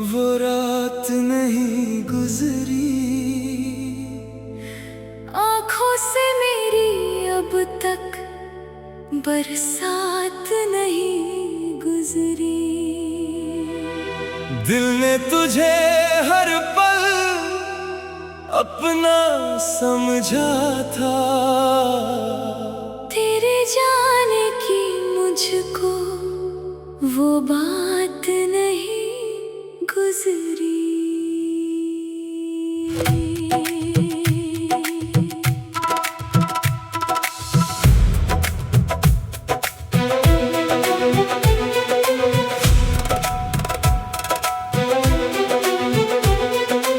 वो रात नहीं गुजरी, आँखों से मेरी अब तक बरसात नहीं गुजरी। दिल ने तुझे हर पल अपना समझा था, तेरे जाने की मुझको वो बात नहीं गुजरी।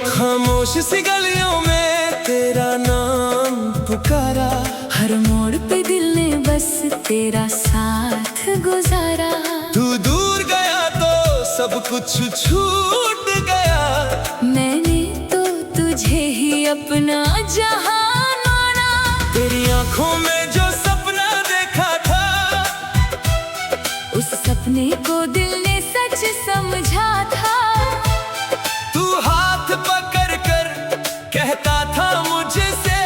खामोश सी गलियों में तेरा नाम पुकारा, हर मोड़ पे दिल ने बस तेरा साथ गुजारा। तू दूर गया तो सब कुछ छूट गया, मैंने तो तुझे ही अपना जहान माना। तेरी आंखों में जो सपना देखा था, उस सपने को दिल ने सच समझा था। तू हाथ पकड़ कर कहता था मुझसे,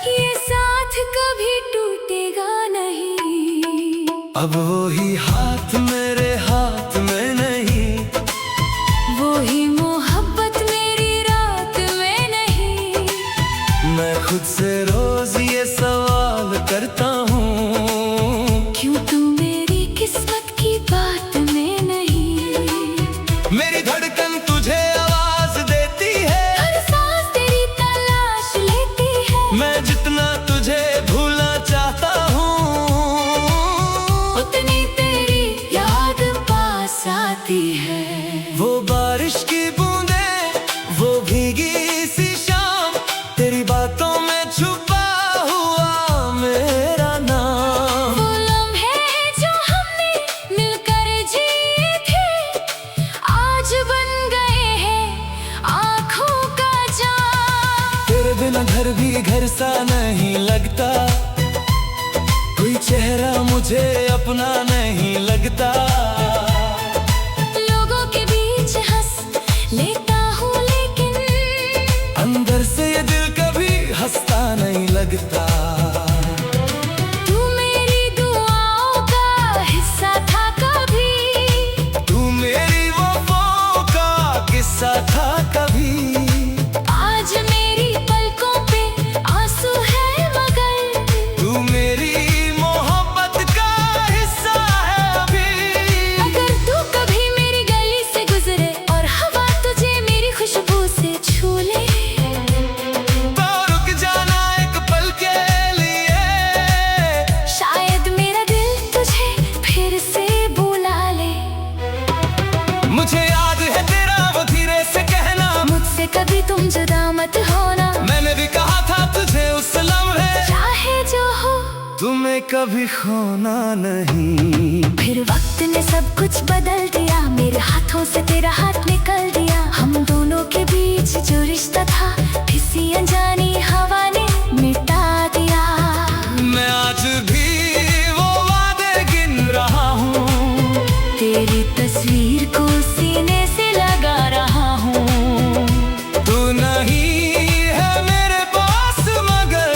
ये साथ कभी टूटेगा नहीं। अब वही हाथ मेरे हाथ में नहीं, वो ही मोहब्बत मेरी रात में नहीं। मैं खुद से रोज ये सवाल करता हूँ, क्यों तू मेरी किस्मत की बात में नहीं। मेरी धड़कन तुझे आवाज देती है, हर सांस तेरी तलाश लेती है। मैं जितना तुझे भूलना चाहता हूँ, उतनी तेरी याद पास आती है। वो बारिश की बूंदें, वो भीगी सी शाम, तेरी बातों में छुपा हुआ मेरा नाम। वो लम्हे जो हमने मिलकर जिए थे, आज बन गए हैं आँखों का जाम। तेरे बिना घर भी घर सा नहीं लगता, कोई चेहरा मुझे अपना नहीं लगता। लोगों के बीच हंस लेता हूँ लेकिन अंदर से ये दिल कभी हंसता नहीं लगता। तू मेरी दुआओं का हिस्सा था कभी, तू मेरी वफाओं का किस्सा था कभी। आज मेरी पलकों पे आंसू है मगर तू मेरी मोहब्बत का हिस्सा है अभी। अगर तू कभी मेरी गली से गुजरे और हवा तुझे मेरी खुशबू से छू ले, तो रुक जाना एक पल के लिए, शायद मेरा दिल तुझे फिर से बुला ले। मुझे याद है तेरा वो धीरे से कहना, मुझसे कभी तुम जुदा मत होना। मैंने भी कहा था तुझे उस लम्हे, चाहे जो हो तुम्हें कभी खोना नहीं। फिर वक्त ने सब कुछ बदल दिया, मेरे हाथों से तेरा हाथ निकल दिया। हम दोनों के बीच जो रिश्ता था, किसी अनजानी हवा ने मिटा दिया। मैं आज भी वो वादे गिन रहा हूँ, तेरी तस्वीर को सीने से लगा रहा हूँ। तू नहीं है मेरे पास मगर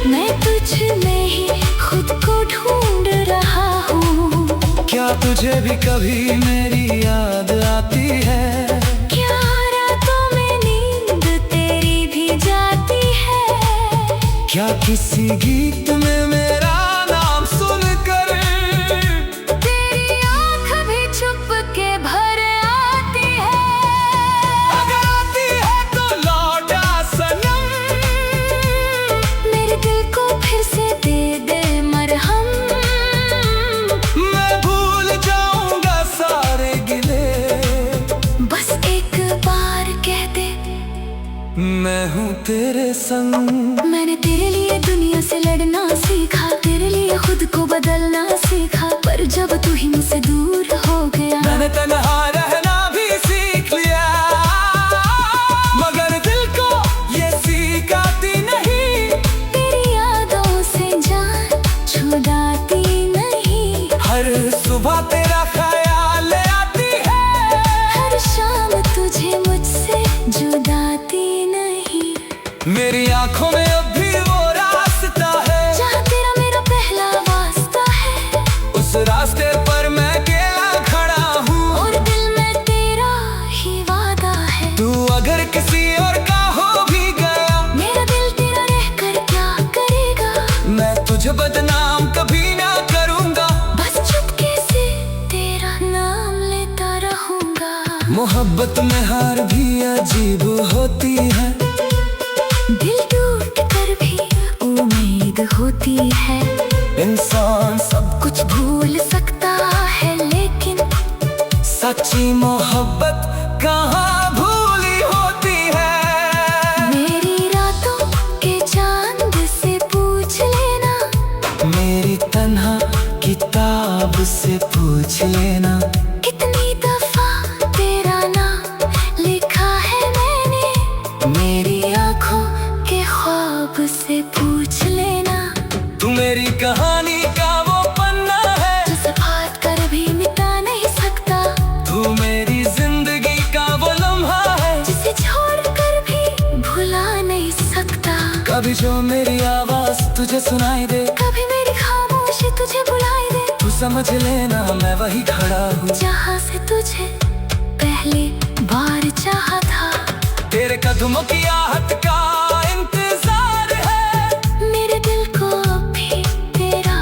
मैं तुझ में ही खुद को ढूंढ रहा हूँ। क्या तुझे भी कभी मेरी याद आती है? क्या रातों में नींद तेरी भी जाती है? क्या किसी गीत में मेरा नाम सुनकर तेरी आँख भी छुप के भर आती है? अगर आती है तो लौटा सनम, मेरे दिल को फिर से दे दे मरहम। मैं भूल जाऊंगा सारे गिले, बस एक बार कह दे मैं हूँ तेरे संग। मैंने तेरे लिए दुनिया से लड़ना सीखा, तेरे लिए खुद को बदलना सीखा। पर जब तू ही मुझसे दूर हो गया, मैंने तन्हा रहना भी सीख लिया, मगर दिल को ये सीख आती नहीं। तेरी यादों से जान छुड़ाती नहीं। हर सुबह तेरा ख्याल आती है, हर शाम आंखों में अब भी वो रास्ता है जहाँ तेरा मेरा पहला वास्ता है। उस रास्ते पर मैं अकेला खड़ा हूँ और दिल में तेरा ही वादा है। तू अगर किसी और का हो भी गया, मेरा दिल तेरा रहकर क्या करेगा। मैं तुझे बदनाम कभी ना करूँगा, बस चुपके से तेरा नाम लेता रहूंगा। मोहब्बत में हार भी अजीब होती है, दिल टूट कर भी उम्मीद होती है। इंसान सब कुछ भूल सकता है लेकिन सच्ची मोहब्बत कहाँ भूली होती है। मेरी रातों के चांद से पूछ लेना, मेरी तन्हा किताब से पूछ लेना, कितनी दफा तेरा नाम लिखा है मैंने। मेरी आंखों के ख्वाब से पूछ लेना। तू मेरी कहानी का वो पन्ना है जो सफात कर भी मिटा नहीं सकता। तू मेरी जिंदगी का वो लम्हा है जिसे छोड़ कर भी भुला नहीं सकता। कभी जो मेरी आवाज तुझे सुनाई दे, कभी मेरी खामोशी तुझे बुलाई दे। तू समझ लेना मैं वही खड़ा हूँ जहाँ से तुझे पहली बार चाहा था। तेरे कदमों की आहट का इंतजार है, मेरे दिल को भी तेरा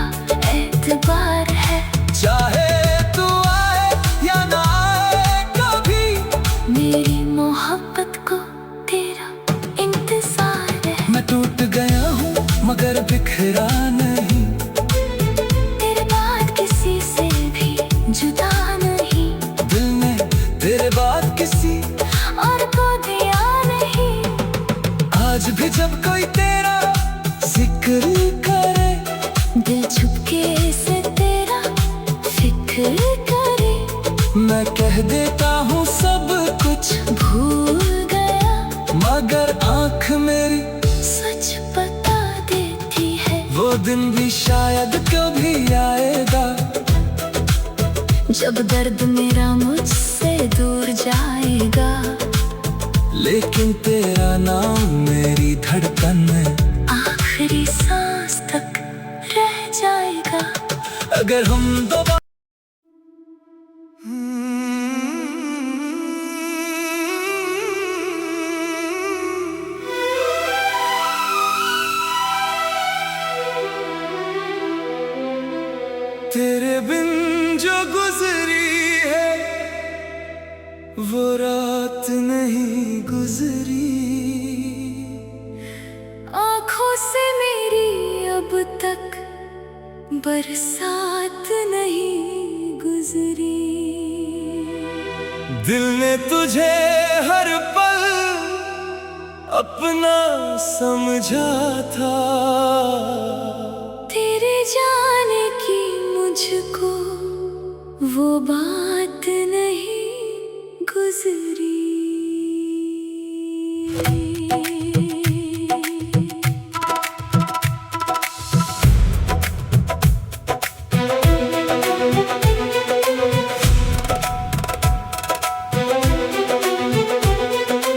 एतबार है। चाहे तू आए या ना आए कभी, मेरी मोहब्बत को तेरा इंतजार है। मैं टूट गया हूँ मगर बिखरा नहीं, तेरे बाद किसी से भी जुदा नहीं। दिल ने तेरे बाद किसी और को दिया नहीं। आज भी जब कोई तेरा जिक्र करे, दिल छुपके से तेरा फिक्र करे। मैं कह देता हूँ सब कुछ भूल गया मगर आँख मेरी सच बता देती है। वो दिन भी शायद कभी आएगा, जब दर्द मेरा मुझसे दूर जाएगा। लेकिन तेरा नाम मेरी धड़कन में आखिरी सांस तक रह जाएगा। अगर हम दोबारा तेरे बिन जो गुजरी है वो रात नहीं गुजरी, आँखों से मेरी अब तक बरसात नहीं गुजरी। दिल ने तुझे हर पल अपना समझा था, तेरे जाने की मुझको वो बात नहीं गुजरी।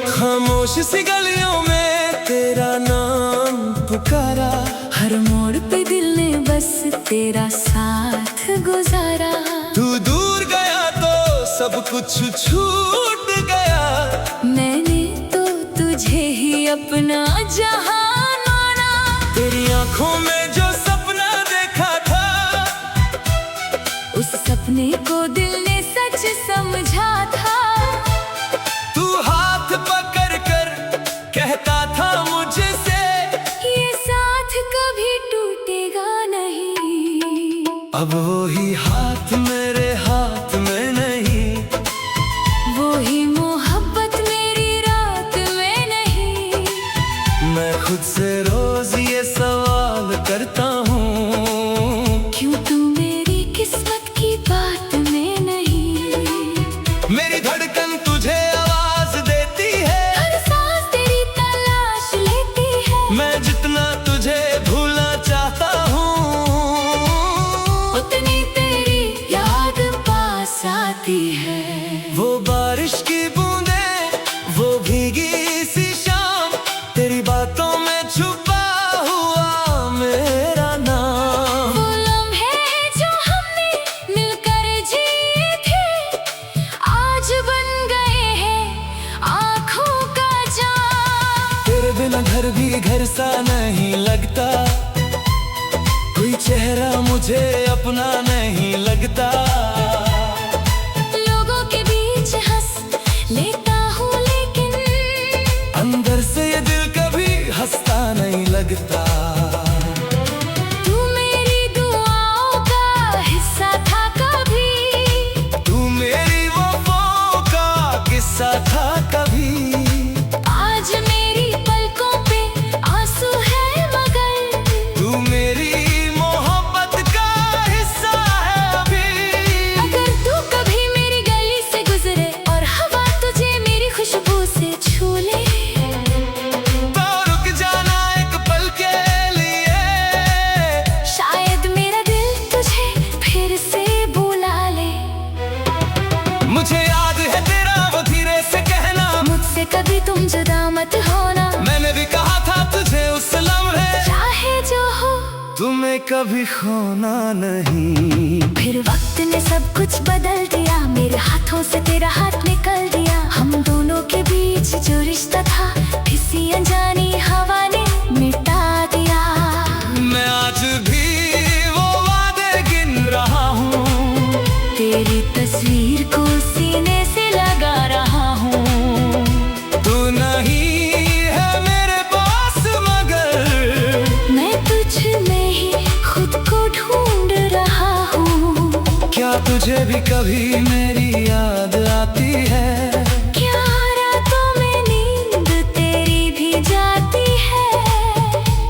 खामोश सी गलियों में तेरा नाम पुकारा, हर मोड़ पे दिल ने बस तेरा साथ गुजारा। तू दूर गया तो सब कुछ छूट गया, मैंने तो तुझे ही अपना जहान माना। तेरी आंखों में जो सपना देखा था, उस सपने को दिल ने सच समझा था। तू हाथ पकड़ कर कहता था मुझसे, ये साथ कभी टूटेगा नहीं। अब वही हाथ मेरे हाथ में नहीं, वो ही मोहब्बत मेरी रात में नहीं। मैं खुद से रोज ये सवाल करता हूँ, क्यों तू मेरी किस्मत की बात में नहीं। मेरी धड़कन घर सा नहीं लगता, कोई चेहरा मुझे अपना नहीं लगता। लोगों के बीच हंस लेता हूँ लेकिन अंदर से ये दिल कभी हंसता नहीं लगता। तू मेरी दुआओं का हिस्सा था कभी, तू मेरी वफाओं का किस्सा था कभी। आज मेरी पलकों पे आंसू है मगर तू मेरी मोहब्बत का हिस्सा है अभी। अगर तू कभी मेरी गली से गुजरे और हवा तुझे मेरी खुशबू से छू ले, तो रुक जाना एक पल के लिए, शायद मेरा दिल तुझे फिर से बुला ले। मुझे याद है तेरा वो धीरे से कहना, मुझसे कभी तुम जुदा मत होना। मैंने भी कहा था तुझे उस लम्हे, चाहे जो हो तुम्हें कभी खोना नहीं। फिर वक्त ने सब कुछ बदल दिया, मेरे हाथों से तेरा हाथ निकल दिया। हम दोनों के बीच जो रिश्ता था किसी अनजानी हवा ने मिटा दिया। मैं आज भी वो वादे गिन रहा हूँ, तेरी तस्वीर को सीने से लगा रहा हूँ। तू नहीं है मेरे पास मगर मैं तुझ में ही खुद को ढूंढ रहा हूँ। क्या तुझे भी कभी मेरी याद आती है? क्या रातों में नींद तेरी भी जाती है?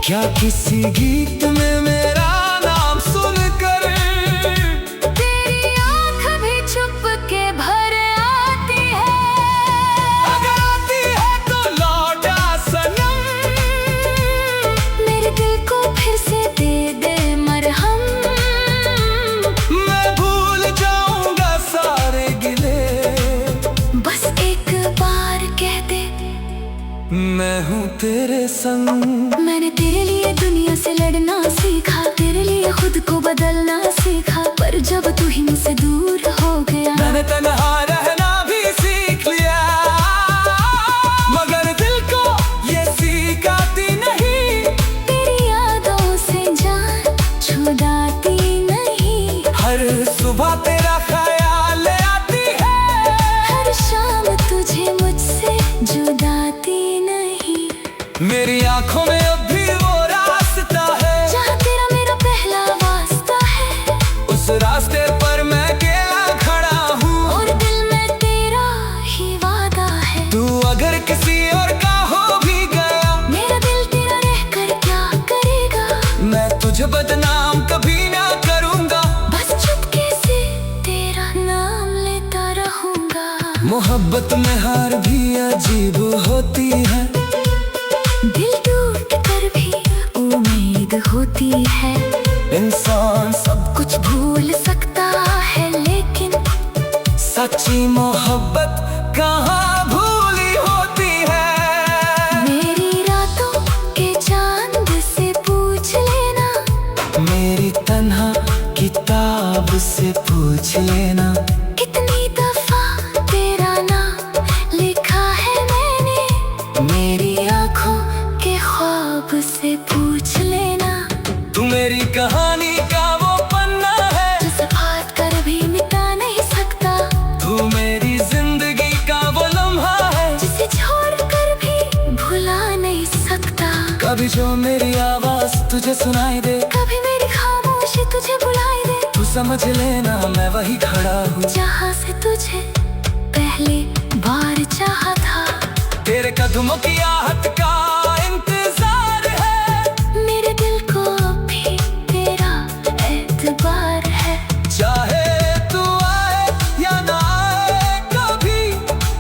क्या किसी गीत में मेरा नाम सुनकर तेरी आँख भी चुप के भर आती है? अगर आती है तो लौटा सनम, मेरे दिल को फिर से दे दे मरहम। मैं भूल जाऊंगा सारे गिले, बस एक बार कह दे मैं हूँ तेरे संग। मैंने तेरे लिए दुनिया से लड़ना सीखा, तेरे लिए खुद को बदलना सीखा। पर जब तू ही मुझसे दूर हो गया, मैंने तन्हा रहना भी सीख लिया, मगर दिल को ये सीख आती नहीं। तेरी यादों से जान छुड़ाती नहीं। हर सुबह तेरा ख्याल आती है, हर शाम तुझे मुझसे जुदाती नहीं। मेरी आंखों में अब भी वो रास्ता है, जहाँ तेरा मेरा पहला वास्ता है। उस रास्ते पर मैं अकेला खड़ा हूँ, और दिल में तेरा ही वादा है। तू अगर किसी और का हो भी गया, मेरा दिल तेरा रह कर क्या करेगा? मैं तुझे बदनाम कभी ना करूँगा, बस चुपके से तेरा नाम लेता रहूंगा। मोहब्बत में हार भी अजीब होती है, दिल टूट कर भी उम्मीद होती है। इंसान सब कुछ भूल सकता है लेकिन सच्ची मोहब्बत कहाँ भूली होती है। मेरी रातों के चांद से पूछ लेना, मेरी तन्हा किताब से पूछ लेना, कितनी दफा तेरा नाम लिखा है मैंने। मेरी आंखों के ख्वाब से पूछ लेना। तू मेरी कहानी का वो पन्ना है, जो सफात कर भी मिटा नहीं सकता। तू मेरी जिंदगी का वो लम्हा है, जिसे छोड़ कर भी भुला नहीं सकता। कभी जो मेरी आवाज तुझे सुनाई दे, कभी मेरी खामोशी तुझे बुलाई दे। तू समझ लेना मैं वही खड़ा हूँ, जहाँ से तुझे पहले बार चाहा था। तेरे कदमों की आहट का इंतजार है, मेरे दिल को भी तेरा एतबार है। चाहे तू आए या ना आए कभी,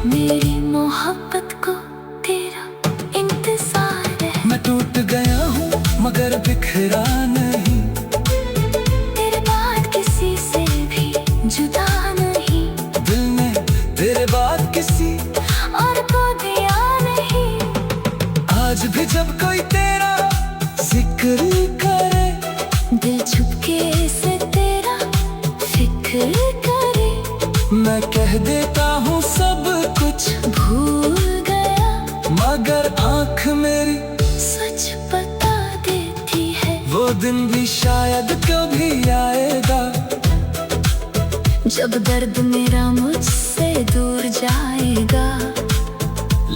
मेरी मोहब्बत को तेरा इंतजार है। मैं टूट गया हूँ मगर बिखरा नहीं, तेरे बाद किसी से भी जुदा नहीं। दिल ने तेरे बाद किसी और को दिया नहीं। आज भी जब कोई तेरा जिक्र करे, दिल छुपके से तेरा फिक्र करे। मैं कह देता हूँ सब कुछ भूल गया मगर आँख मेरी सच दिन भी शायद कभी आएगा, जब दर्द मेरा मुझसे दूर जाएगा।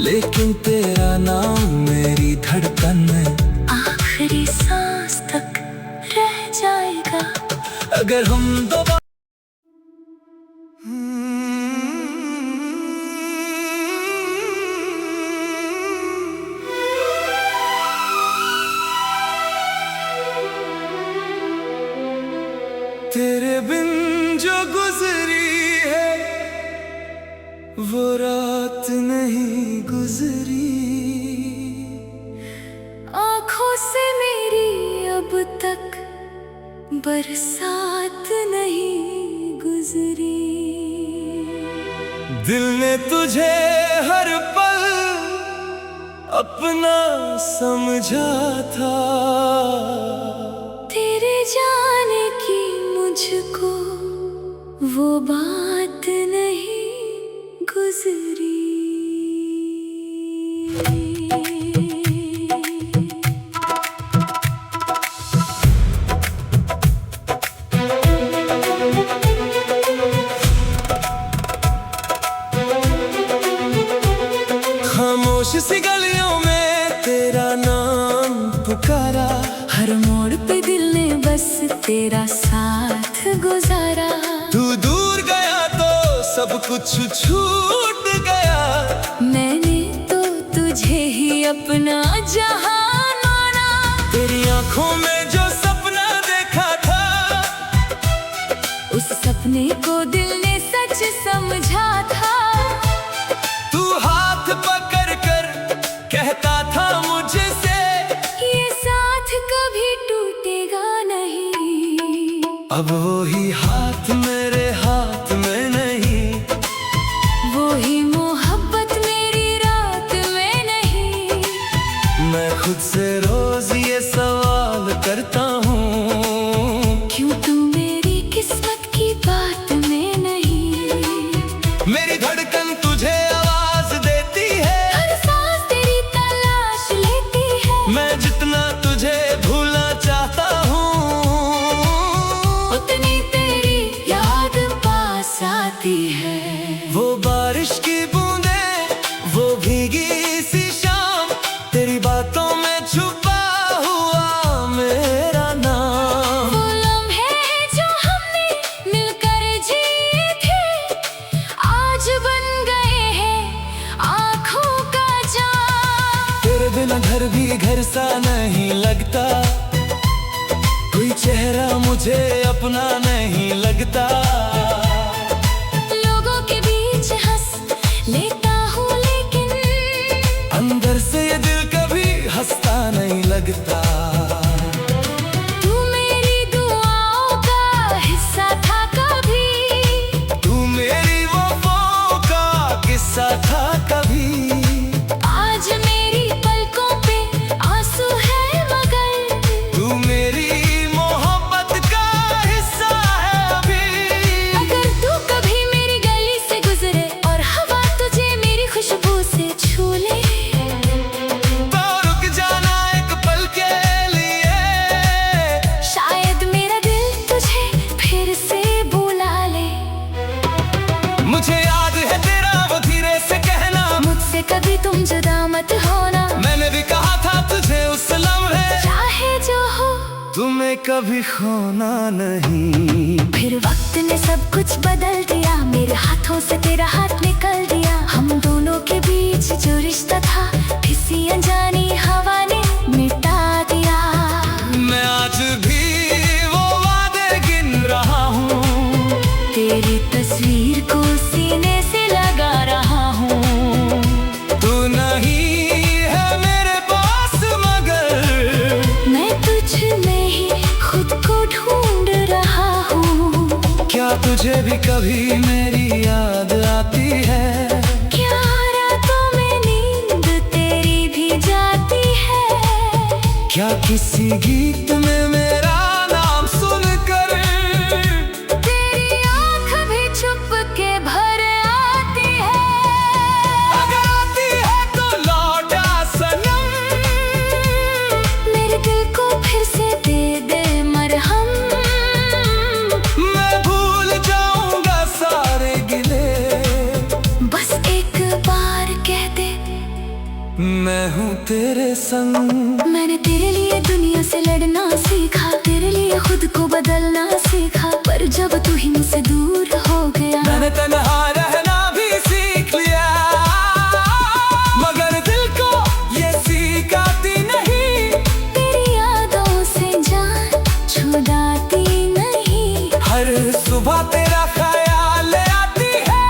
लेकिन तेरा नाम मेरी धड़कन में आखिरी सांस तक रह जाएगा। अगर हम दोबारा तेरे बिन जो गुजरी है वो रात नहीं गुजरी, आँखों से मेरी अब तक बरसात नहीं गुजरी। दिल ने तुझे हर पल अपना समझा था, तेरे जाने की मुझको वो बात नहीं गुजरी। खामोश सी गलियों में तेरा नाम पुकारा, हर मोड़ पे दिल ने बस तेरा साथ गुजारा। तू दूर गया तो सब कुछ छूट गया, मैंने तो तुझे ही अपना जहान माना। तेरी आंखों में जो सपना देखा था, उस सपने को दिल ने सच समझा था। तू हाथ पकड़ कर कहता था मुझसे, ये साथ कभी टूटेगा नहीं। अब वही हाथ मेरे हाथ में नहीं, वो ही मोहब्बत मेरी रात में नहीं। मैं खुद से रोज ये सवाल करता हूँ, क्यों तू मेरी किस्मत की बात में नहीं। मेरी धड़कन तुझे आवाज देती है, हर सांस तेरी तलाश लेती है। मैं जितना तुझे भूलना चाहता हूँ, उतनी तेरी याद पास आती है। वो बारिश की बूंदें, वो भीगी सी शाम, तेरी बातों में छुपा हुआ मेरा नाम। वो लम्हे जो हमने मिलकर जिए थे, आज बन गए हैं आँखों का जाम। तेरे बिना घर भी घर सा नहीं लगता, कोई चेहरा मुझे अपना नहीं लगता। लोगों के बीच हंस लेता हूँ, लेकिन अंदर से ये दिल कभी हंसता नहीं लगता। तू मेरी दुआओं का हिस्सा था कभी, तू मेरी वफाओं का किस्सा था कभी। आज मेरी पलकों पे आंसू है, मगर तू मेरी मोहब्बत का हिस्सा है अभी। अगर तू कभी मेरी गली से गुजरे और हवा तुझे मेरी खुशबू से छू ले, तो रुक जाना एक पल के लिए, शायद मेरा दिल तुझे फिर से बुला ले। मुझे याद है तेरा वो धीरे से कहना, मुझसे कभी तुम जुदा मत होना। मैंने भी कहा था तुझे उस लम्हे, चाहे जो हो तुम्हें कभी खोना नहीं। फिर वक्त ने सब कुछ बदल दिया, मेरे हाथों से तेरा हाथ निकल दिया। हम दोनों के बीच जो रिश्ता था, किसी अनजानी हवा ने मिटा दिया। मैं आज भी वो वादे गिन रहा हूँ, तेरी तस्वीर को सीने से लगा रहा हूँ। तू नहीं है मेरे पास मगर मैं तुझ में ही खुद को ढूंढ रहा हूँ। क्या तुझे भी कभी मेरी याद आती है? क्या रातों में नींद तेरी भी जाती है? क्या किसी गीत में मेरा नाम सुनकर तेरी आँख भी छुप के भर आती है? अगर आती है तो लौटा सनम, मेरे दिल को फिर से दे दे तेरे संग। मैंने तेरे लिए दुनिया से लड़ना सीखा, तेरे लिए खुद को बदलना सीखा, पर जब तू ही मुझसे दूर हो गया मैंने तन्हा रहना भी सीख लिया, मगर दिल को ये सीख आती नहीं। तेरी यादों से जान छुड़ाती नहीं, हर सुबह तेरा ख्याल आती है,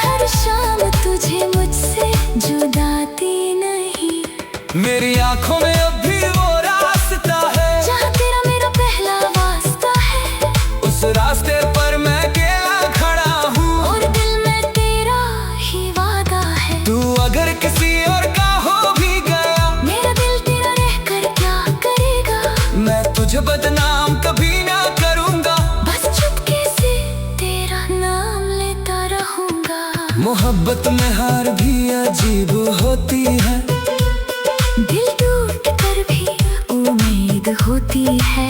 हर शाम तुझे मुझसे जुदाती नहीं। मेरी आंखों में अब भी वो रास्ता है जहाँ तेरा मेरा पहला वास्ता है, उस रास्ते पर मैं अकेला खड़ा हूँ, और दिल में तेरा ही वादा है। तू अगर किसी और का हो भी गया, मेरा दिल तेरा रह कर क्या करेगा, मैं तुझे बदनाम कभी ना करूँगा, बस चुपके से तेरा नाम लेता रहूंगा। मोहब्बत में हार भी अजीब होती है, दिल टूट कर भी उम्मीद होती है।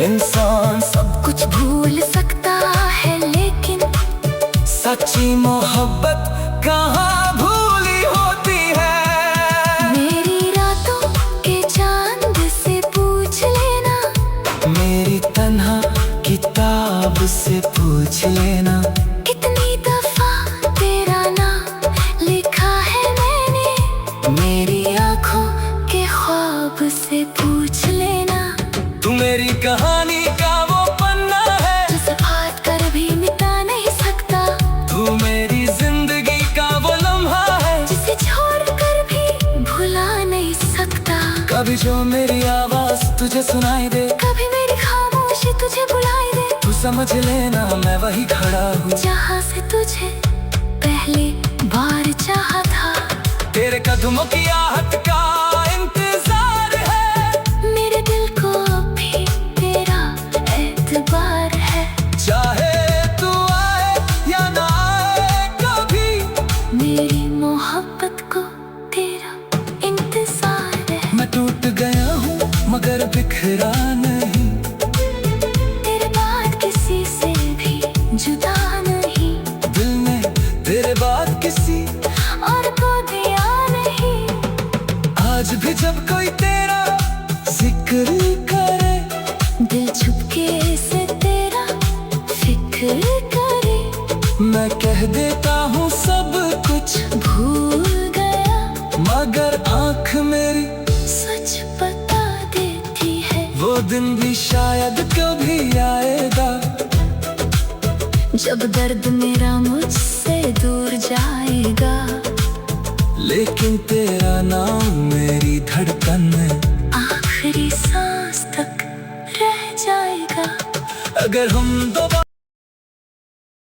इंसान सब कुछ भूल सकता है लेकिन सच्ची मोहब्बत कहाँ भूली होती है। मेरी रातों के चांद से पूछ लेना, मेरी तन्हा किताब से पूछ लेना, कितनी दफा तेरा नाम लिखा है मैंने, मेरी आंखों के ख्वाब से पूछ लेना। तू मेरी कहानी का वो पन्ना है जिसे फाड़ कर भी मिटा नहीं सकता, तू मेरी जिंदगी का वो लम्हा है जिसे छोड़ कर भी भुला नहीं सकता। कभी जो मेरी आवाज तुझे सुनाई दे, कभी मेरी खामोशी तुझे बुलाई दे, तू समझ लेना मैं वही खड़ा हूँ जहाँ से तुझे पहली बार चाहा था। तेरे कदमों की आहट का इंतजार है, मेरे दिल को अब भी तेरा एतबार है, चाहे तू आए या ना आए कभी, मेरी मोहब्बत को तेरा इंतजार है। मैं टूट गया हूँ मगर बिखरा नहीं, तेरे बाद किसी से भी जुदा नहीं, दिल ने तेरे बाद किसी और को दिया नहीं। आज भी जब कोई तेरा जिक्र करे, दिल चुपके से तेरा फिक्र करे, मैं कह देता हूँ सब कुछ भूल गया मगर आँख मेरी सच बता देती है। वो दिन भी शायद कभी आएगा, जब दर्द मेरा मुझसे दूर जाएगा, लेकिन तेरा नाम मेरी धड़कन में आखिरी सांस तक रह जाएगा। अगर हम दोबारा